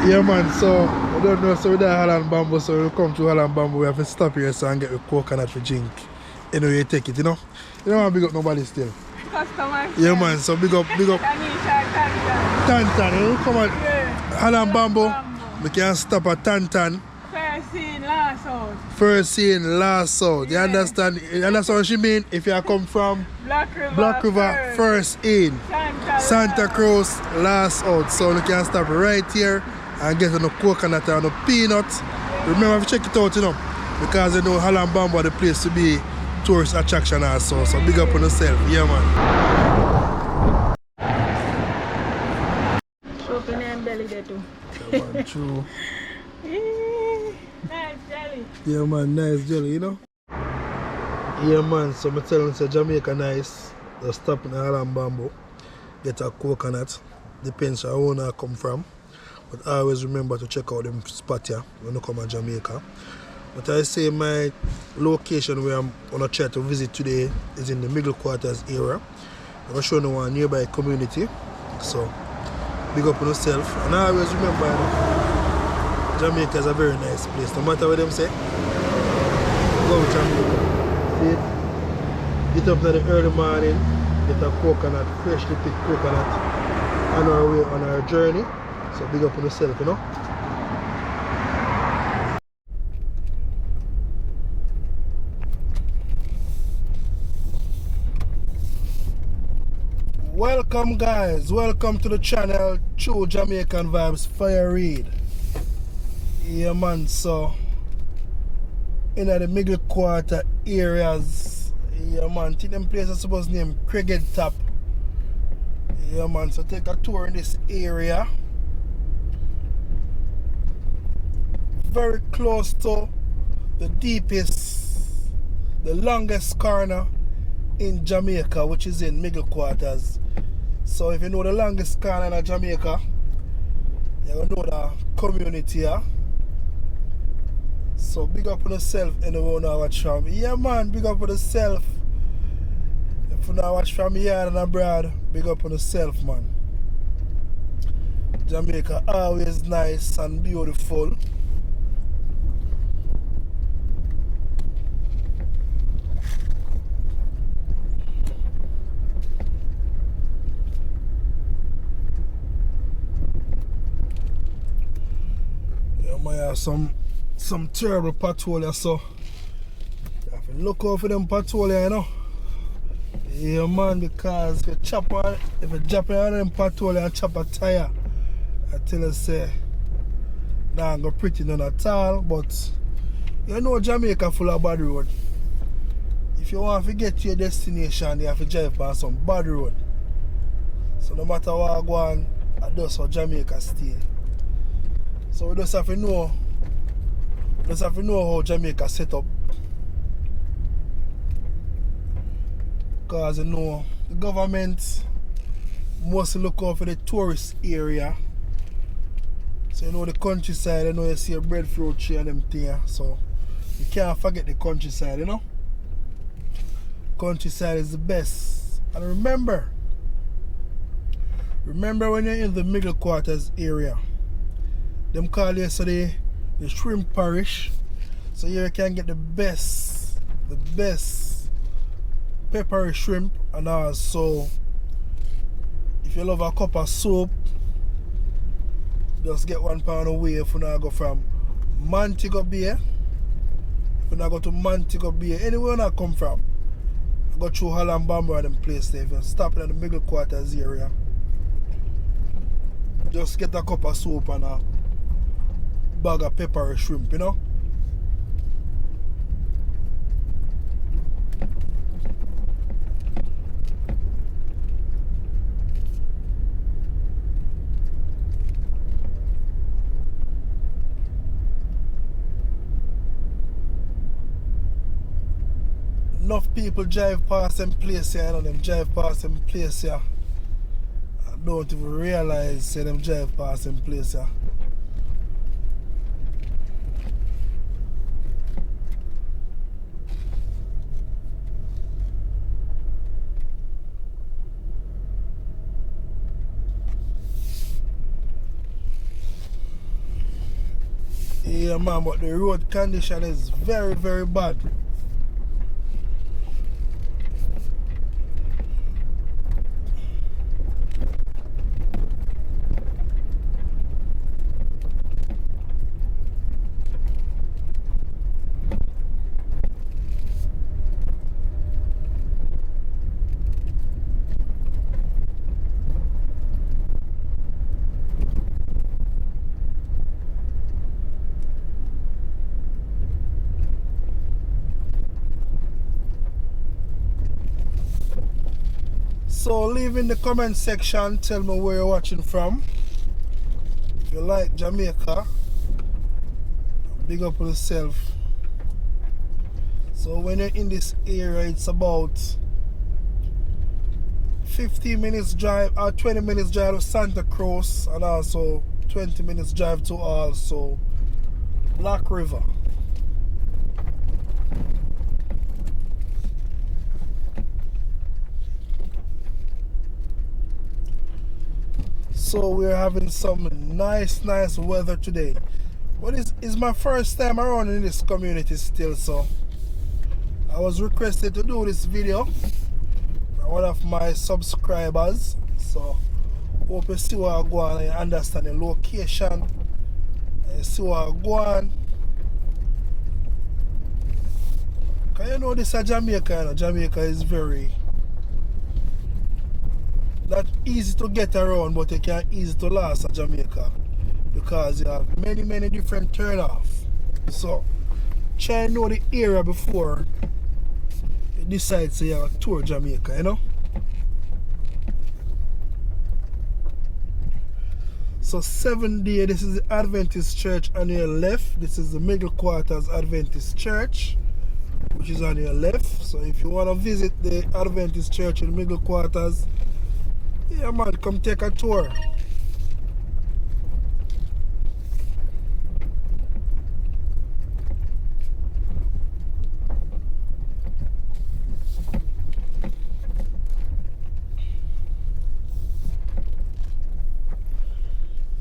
Yeah man, so I don't know, so with that Holland Bamboo, so we come to Holland Bamboo, we have to stop here so and get the coconut for drink. Anyway, you take it, you know? You don't want to big up nobody still. Customers. Yeah man, so big up. Tantan, you know, come on. Yeah. Holland Bamboo, we can stop at Tantan. First scene, last out. First scene, last out. Yeah. You understand? You understand what she mean? If you come from Black River first in. Santa Cruz, last out. So you can stop right here and get on the coconut and the peanut. Remember to check it out, you know, because you know Holland Bamboo is the place to be tourist attraction also. So big up on yourself, yeah man. Open and belly there too. Yeah man, true. Nice jelly. Yeah man, nice jelly, you know. Yeah man, so I'm telling you, Jamaica nice. Just stop in the Holland Bamboo, get a coconut. Depends on where I come from. But I always remember to check out them spot here when I come to Jamaica. But I say my location where I'm gonna try to visit today is in the middle quarters area. I'm gonna show you one nearby community. So big up on yourself. And I always remember, you know, Jamaica is a very nice place. No matter what them say, go to Jamaica. See it? Get up in the early morning, get a coconut, freshly picked coconut on our way on our journey. So big up on yourself, you know. Welcome guys, welcome to the channel True Jamaican Vibes, Fire Reid. Yeah man, so in the middle quarter areas, yeah man, think them places supposed to name Cricket Top. Yeah man, so take a tour in this area. Very close to the deepest, the longest corner in Jamaica, which is in middle quarters. So if you know the longest corner in Jamaica, you're gonna know the community here. So big up on yourself anyway when you watch from. Yeah man, big up on yourself. If you now watch from here and abroad, big up on yourself man. Jamaica always nice and beautiful. I have some terrible patrol here, so you have to look out for them patrol here, you know. Yeah man, because if you drop on them patrol and chop a tire, I tell you say nah go pretty none at all. But you know Jamaica full of bad road. If you want to get to your destination, you have to drive past some bad road. So no matter what I go on, I just how Jamaica stay. So we just have to know how Jamaica set up. Because you know the government must look out for the tourist area. So you know the countryside, you know you see a breadfruit tree and them thing. So you can't forget the countryside, you know. Countryside is the best. And remember when you're in the middle quarters area, them call yesterday the shrimp parish. So here you can get the best peppery shrimp, and also if you love a cup of soup, just get £1 away if you now go from Montego Bay. If you now go to Montego Bay, anywhere you now come from, go through Holland Bamboo and them place there. If you stop in the middle quarters area, just get a cup of soup and a bag of peppery shrimp, you know. Enough people drive past them place here, you know, them drive past them place here. I don't even realize say them drive past them place here. Yeah man, but the road condition is very, very bad. So leave in the comment section, tell me where you're watching from. If you like Jamaica, big up on yourself. So when you're in this area, it's about 15 minutes drive or 20 minutes drive to Santa Cruz, and also 20 minutes drive to also Black River. So we're having some nice weather today. But it's my first time around in this community still, so I was requested to do this video by one of my subscribers. So hope you see what I go on and understand the location. You see what I go on. Cause you know this is Jamaica, you know. Jamaica is very not easy to get around, but you can easy to last at Jamaica because you have many different turnoff. So try to know the area before you decide to have a tour Jamaica, you know. So 7th day, this is the Adventist church on your left. This is the middle quarters Adventist church, which is on your left. So if you want to visit the Adventist church in the middle quarters, yeah man, come take a tour.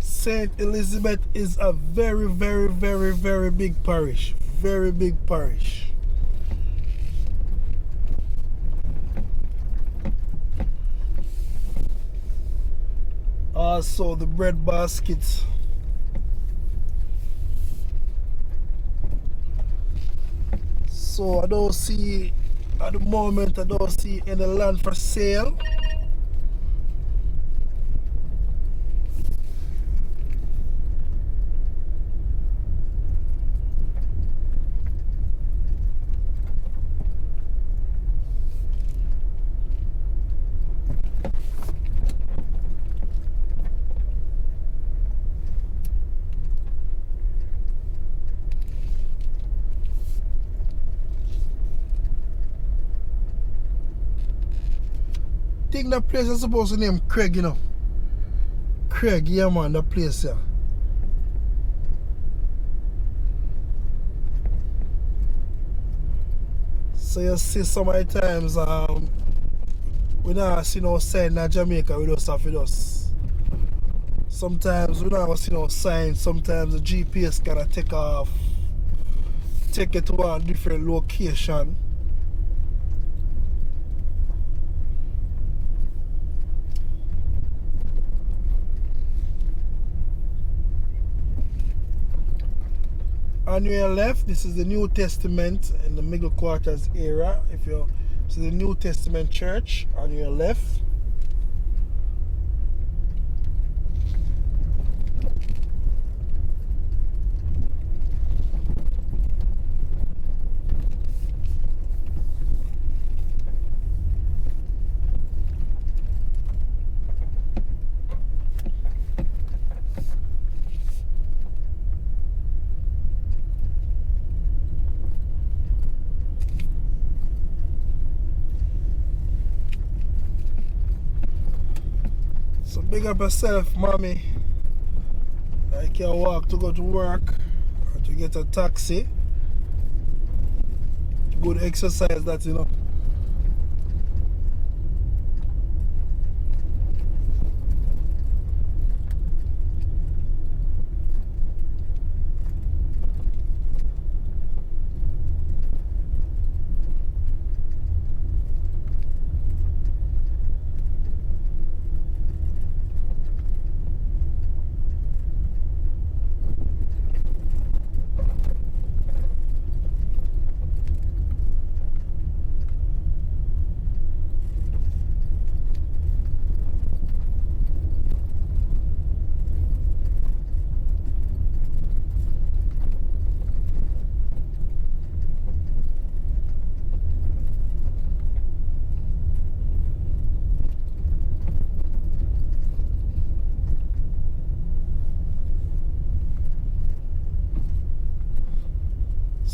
St.Elizabeth is a very big parish. Very big parish. Also the bread baskets. So I don't see, at the moment I don't see any land for sale. I think that place is supposed to name Craig, you know. Craig, yeah man, that place, yeah. So you see so many times we not see no sign in Jamaica, we just have to just. Sometimes we not see no sign, sometimes the GPS kinda take off, take it to a different location. On your left, this is the New Testament in the middle quarters area. If you see the New Testament church on your left. So big up yourself, mommy. I can walk to go to work or to get a taxi. Good exercise that, you know.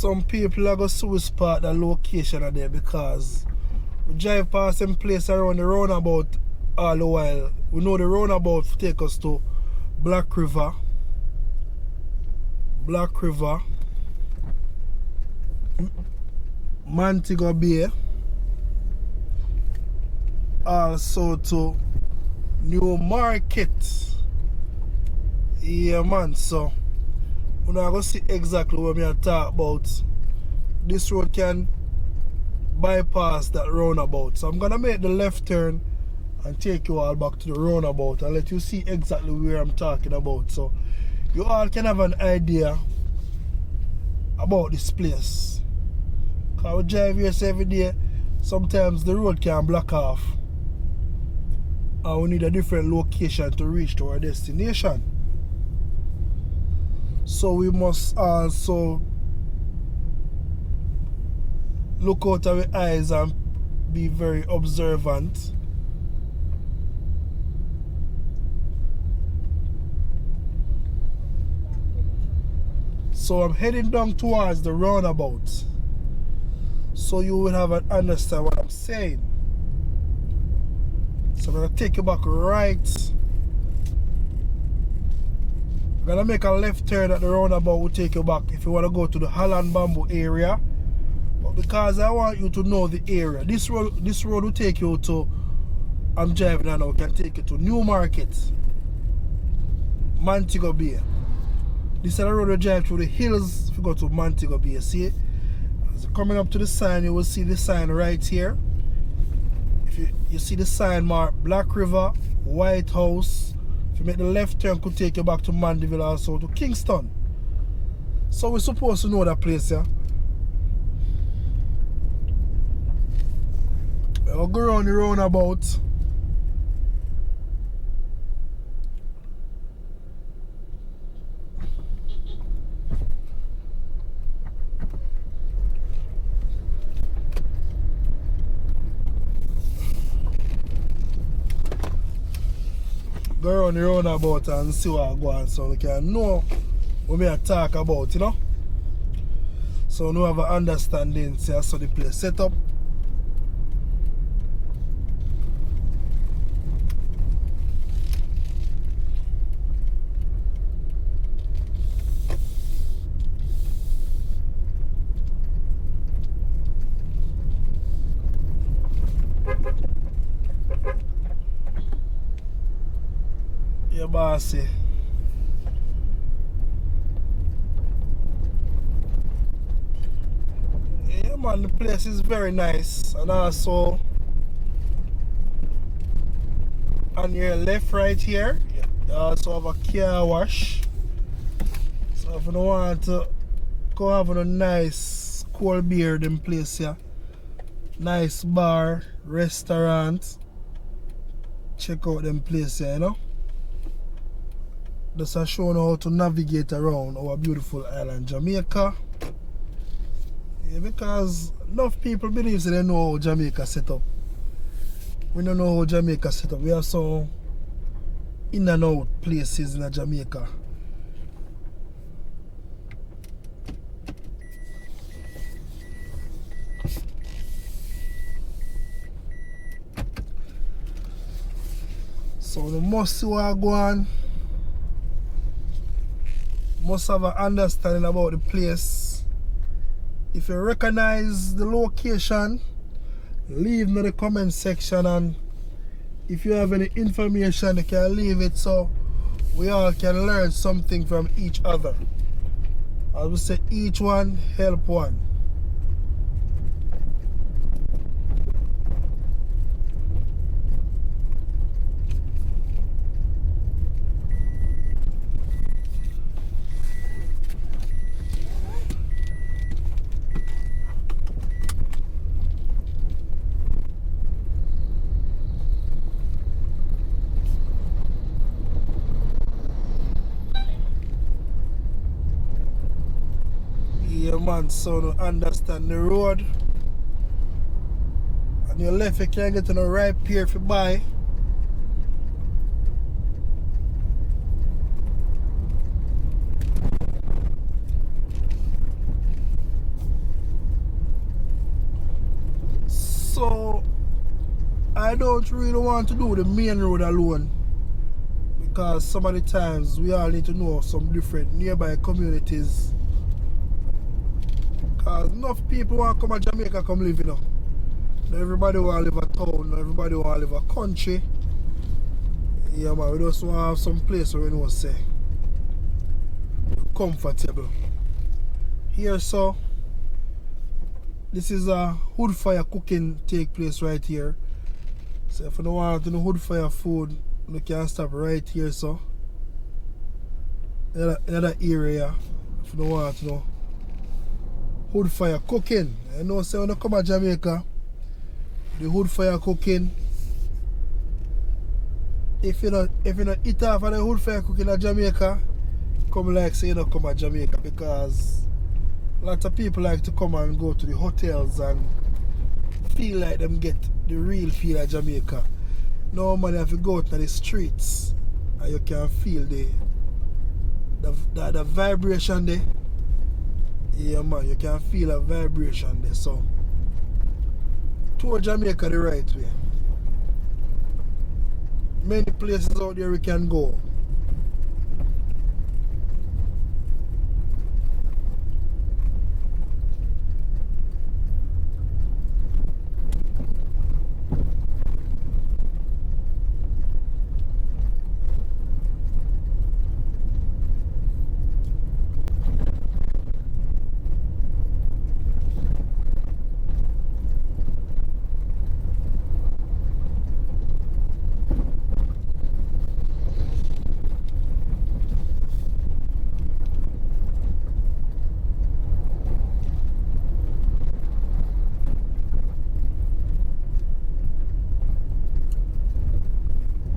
some people are going to suspect the location of there because we drive past some place around the roundabout all the while. We know the roundabout take us to Black River, Montego Bay, also to New Market. Yeah man, so we're not going to see exactly what we are talking about. This road can bypass that roundabout. So I'm going to make the left turn and take you all back to the roundabout and let you see exactly where I'm talking about. So you all can have an idea about this place. Because we drive here every day, sometimes the road can block off. And we need a different location to reach to our destination. So we must also look out our eyes and be very observant. So I'm heading down towards the roundabout, so you will have an understand what I'm saying. So I'm gonna take you back right. I'm gonna make a left turn at the roundabout. Will take you back if you want to go to the Holland Bamboo area. But because I want you to know the area, this road will take you to. I'm driving now. Can take you to New Market, Montego Bay. This is the road we drive through the hills if you go to Montego Bay. See, as you're coming up to the sign, you will see the sign right here. If you see the sign marked Black River, White House. If you make the left turn, could take you back to Mandeville, also to Kingston. So we're supposed to know that place, yeah. We'll go around the roundabout. Go around the roundabout and see what I go on so we can know what we are talking about, you know. So we have an understanding, see how the place set up. Yeah, bossy. Yeah, man, the place is very nice, and also on your left, right here, you also have a car wash. So if you don't want to go have a nice cold beer, them place here, nice bar, restaurant, check out them place here, you know. Just a showing how to navigate around our beautiful island Jamaica. Yeah, because enough people believe they know how Jamaica set up. We don't know how Jamaica set up. We have some in and out places in Jamaica. So we must see what go on. Must have an understanding about the place. If you recognize the location, leave in the comment section, and if you have any information you can leave it so we all can learn something from each other. As we say, each one help one. Yeah man, so to understand the road. On your left you can get on the right pier if you buy. don't really want to do the main road alone, because some of the times we all need to know some different nearby communities, because enough people want to come to Jamaica come live, you know. Not everybody want to live a town, not everybody want to live a country. Yeah man, we just want to have some place where we know say comfortable. Here so, this is a wood fire cooking take place right here. So if you don't want to do wood fire food, you can stop right here so. Another area, if you don't want to know wood fire cooking. You know say when you come to Jamaica, the wood fire cooking, if you not eat off of the wood fire cooking in Jamaica, come like say you don't come to Jamaica, because lots of people like to come and go to the hotels and feel like them get the real feel of Jamaica. No man, you have to go out to the streets and you can feel the vibration there. Yeah man, you can feel a vibration there. So tour Jamaica the right way. Many places out there we can go.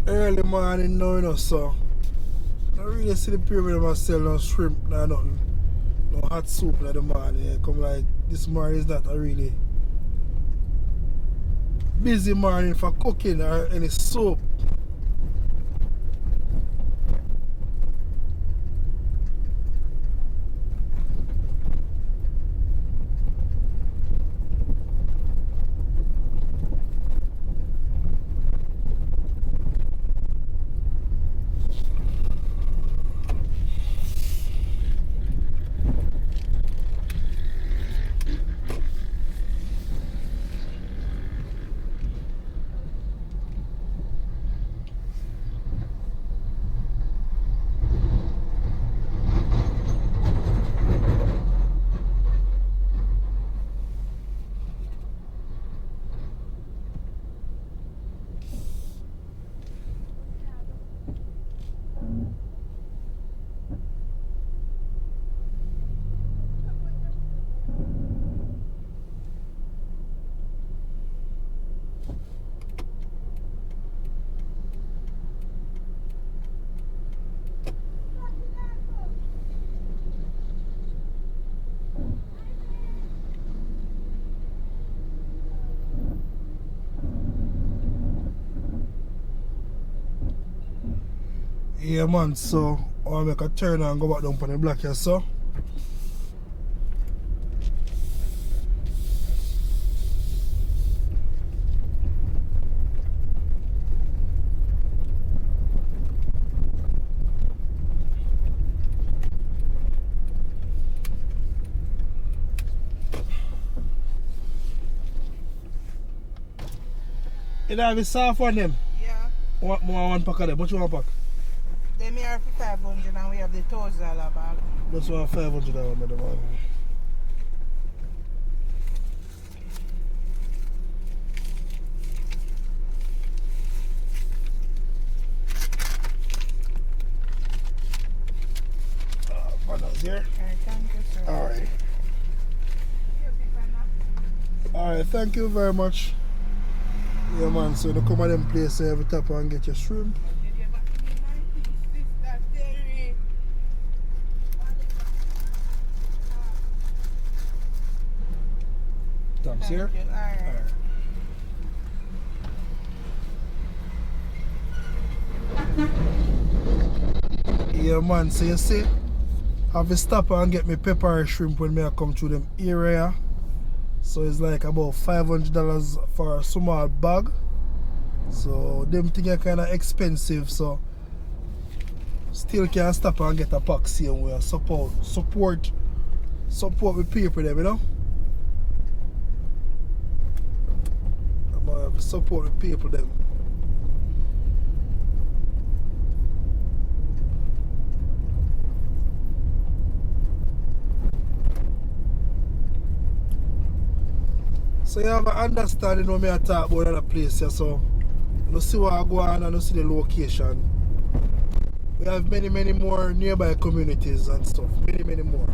Early morning now, you know, so I really see the pyramid myself, no shrimp, no nothing. No hot soup in the morning. Yeah. Come like this morning is not a really busy morning for cooking or any soup. Yeah man, so I'll make a turn and go back down on the block here, so. You have a soft one them? Yeah. One pack of them. What you want pack? Them here for 500 and we have the $1,000 bag. That's one $500 madam. Bananas here. Alright, thank you, sir. Alright. Alright, thank you very much. Yeah man, so you come at them place every tap and get your shrimp. Thanks here. Alright. Yeah man, so you see, I have to stop and get me pepper shrimp when I come through them area. So it's like about $500 for a small bag. So them things are kind of expensive, so still can stop and get a pack same way and support with people them, you know. I'm gonna have to support with people them. So you have an understanding when I talk about another place here, so you see what I go on and you see the location. We have many more nearby communities and stuff. Many more.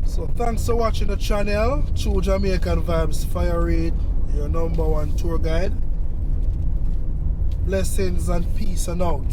So thanks for watching the channel. True Jamaican Vibes, Fire Reid, your #1 tour guide. Blessings and peace and out.